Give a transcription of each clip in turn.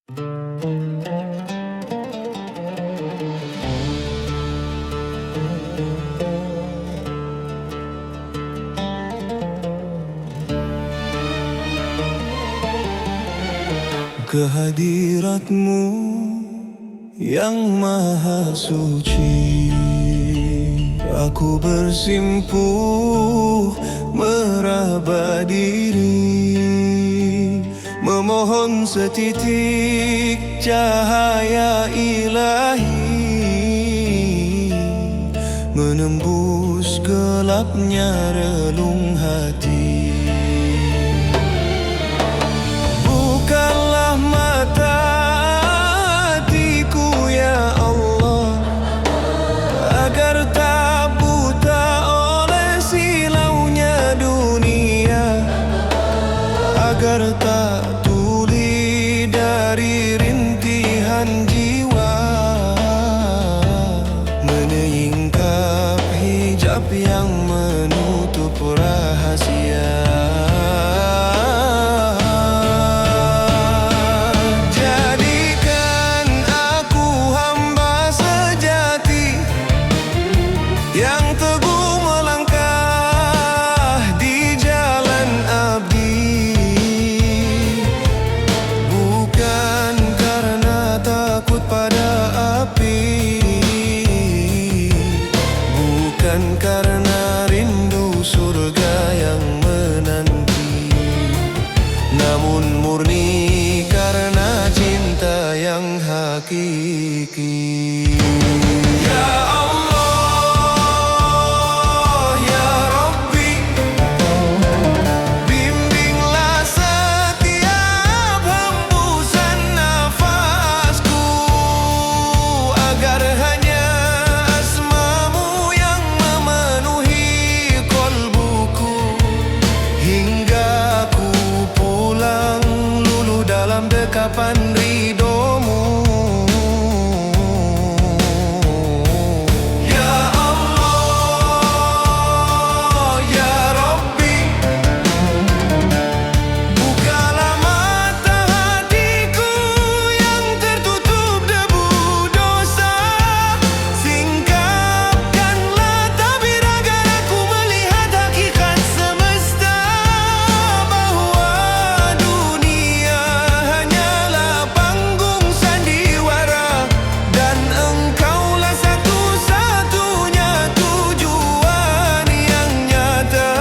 Kehadirat-Mu yang maha suci, aku bersimpuh meraba diri, memohon setitik cahaya ilahi menembus gelapnya relung hati. Bukanlah mata hatiku ya Allah, agar tak buta oleh silaunya dunia, agar tak tuli dari rintihan jiwa, menyingkap hijab yang menutup rahasia. Yang teguh melangkah di jalan abdi, bukan karena takut pada api, bukan karena rindu surga yang menanti, namun murni karena cinta yang hakiki. Ya dekapan ridho-Mu, ya Allah, ya Rabbi, bukalah mata hatiku yang tertutup debu dosa, singkapkanlah tabir agar aku melihat hakikat semesta, bahwa dunia hanyalah panggung sandiwara, dan Engkaulah satu-satunya tujuan yang nyata.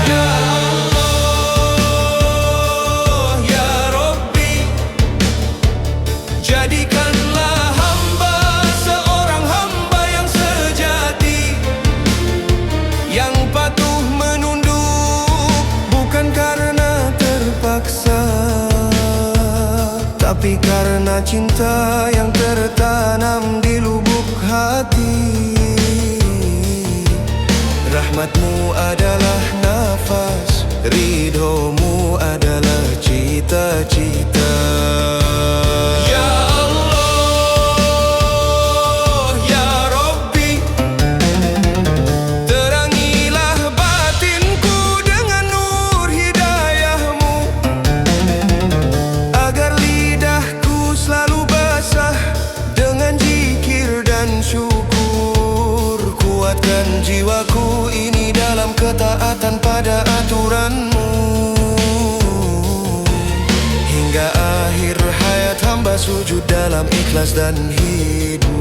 Ya Allah, ya Rabbi, jadikanlah hamba seorang hamba yang sejati, yang patuh menunduk bukan karena terpaksa, tapi karena cinta yang tertanam di lubuk hati. Rahmat-Mu adalah nafas, ridho-Mu adalah cita-cita. Ya Allah, ya Rabbi, terangilah batinku dengan nur hidayah-Mu, agar lidahku selalu basah dengan zikir dan syukur. Kuatkan jiwaku ini dalam ketaatan pada aturan-Mu, hingga akhir hayat hamba sujud dalam ikhlas dan hidmah.